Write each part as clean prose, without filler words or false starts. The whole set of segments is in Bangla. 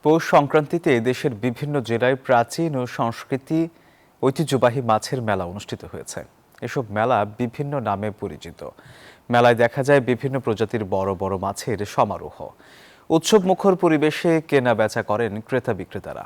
পৌষ সংক্রান্তিতে দেশের বিভিন্ন জেলায় প্রাচীন ও সংস্কৃতি ঐতিহ্যবাহী মাছের মেলা অনুষ্ঠিত হয়েছে। এসব মেলা বিভিন্ন নামে পরিচিত। মেলায় দেখা যায় বিভিন্ন প্রজাতির বড় বড় মাছের সমারোহ। উৎসব মুখর পরিবেশে কেনা বেচা করেন ক্রেতা বিক্রেতারা।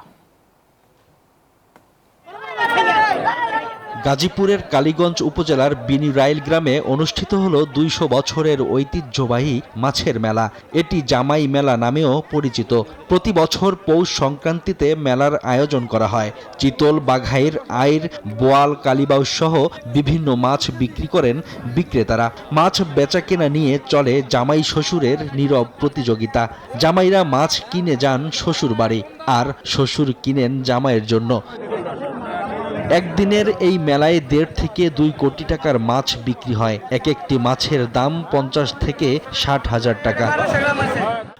গাজীপুরের কালীগঞ্জ উপজেলার বিনিরাইল গ্রামে অনুষ্ঠিত হল ২০০ বছরের ঐতিহ্যবাহী মাছের মেলা। এটি জামাই মেলা নামেও পরিচিত। প্রতি বছর পৌষ সংক্রান্তিতে মেলার আয়োজন করা হয়। চিতল, বাঘাইর, আইর, বোয়াল, কালীবাউস সহ বিভিন্ন মাছ বিক্রি করেন বিক্রেতারা। মাছ বেচাকেনা নিয়ে চলে জামাই শ্বশুরের নীরব প্রতিযোগিতা। জামাইরা মাছ কিনে যান শ্বশুর বাড়ি, আর শ্বশুর কিনেন জামাইয়ের জন্য। একদিনের এই মেলায় ১.৫ থেকে ২ কোটি টাকার মাছ বিক্রি হয়। এক একটি মাছের দাম ৫০ থেকে ৬০ হাজার টাকা।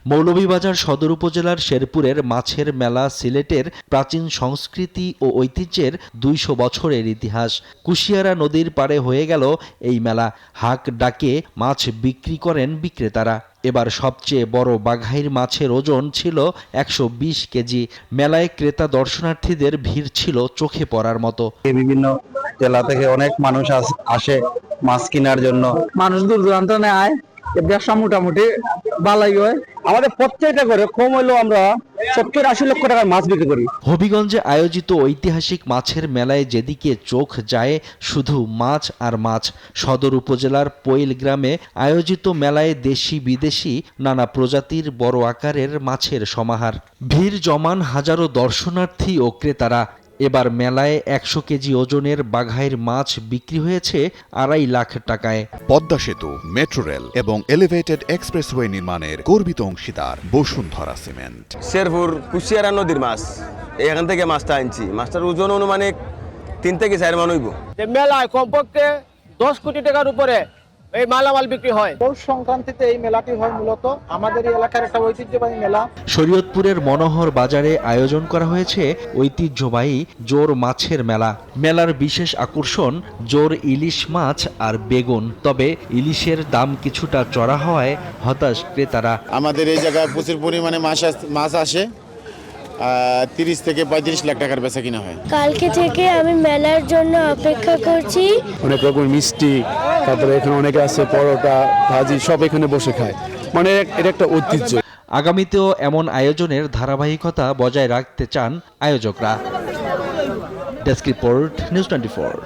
মৌলভীবাজার সদর উপজেলার শেরপুরের মাছের মেলা সিলেটের প্রাচীন সংস্কৃতি ও ঐতিহ্যের ২০০ বছরের ইতিহাস। কুশিয়ারা নদীর পাড়ে হয়ে গেল এই মেলা। হাক ডাকে মাছ বিক্রি করেন বিক্রেতারা। এবার সবচেয়ে বড় বাঘাইর মাছের ওজন ছিল ১২০ কেজি। মেলায় ক্রেতা দর্শনার্থীদের ভিড় ছিল চোখে পড়ার মতো। বিভিন্ন জেলা থেকে অনেক মানুষ আসে মাছ কেনার জন্য। মানুষ দূর দূরান্ত আয়, ব্যবসা মোটামুটি ভালোই হয়। আমাদের প্রত্যেকটা করে কম হলেও আমরা ৭০-৮০ লক্ষ টাকার মাছ বিক্রি করি। হবিগঞ্জে আয়োজিত ঐতিহাসিক মাছের মেলায় যেদিকে চোখ যায় শুধু মাছ আর মাছ। সদর উপজেলার পৈল গ্রামে আয়োজিত মেলায় দেশি বিদেশি নানা প্রজাতির বড় আকারের মাছের সমাহার। ভিড় জমান হাজারো দর্শনার্থী ও ক্রেতারা। এবার মেলায় ১০০ কেজি ওজনের বাঘাইর মাছ বিক্রি হয়েছে ২.৫ লাখ টাকায়। পদ্মা সেতু, মেট্রো রেল এবং এলিভেটেড এক্সপ্রেসওয়ে নির্মাণের গর্বিত অংশীদার বসুন্ধরা সিমেন্ট। শেরপুর কুশিয়ারা নদীর মাছ, এখান থেকে মাছটা আনছি। মাছটার ওজন অনুমানিক ৩ থেকে ৪ মান হইব। মেলায় কমপক্ষে ১০ কোটি টাকার উপরে এই মালামাল বিক্রি হয়। পৌষ সংক্রান্তিতে এই মেলাটি হয় মূলত আমাদের এই এলাকার একটা ঐতিহ্যবাহী মেলা। শরীয়তপুরের মনোহর বাজারে আয়োজন করা হয়েছে ঐতিহ্যবাহী জোর মাছের মেলা। মেলার বিশেষ আকর্ষণ জোর ইলিশ মাছ আর বেগুন। তবে ইলিশের দাম কিছুটা চড়া হওয়ায় হতাশ ক্রেতারা। আমাদের এই জায়গায় প্রচুর পরিমাণে মাছ আসে। ৩০ থেকে ৩৫ লাখ টাকার বেচা কিনা হয়। কালকে থেকে আমি মেলার জন্য অপেক্ষা করছি। অনেক রকম মিষ্টি, তারপরে এখানে অনেকে আছে পরোটা, ভাজি সব এখানে বসে খায়। মানে এটা একটা ঐতিহ্য। আগামীতেও এমন আয়োজনের ধারাবাহিকতা বজায় রাখতে চান আয়োজকরা। Desk report, news 24।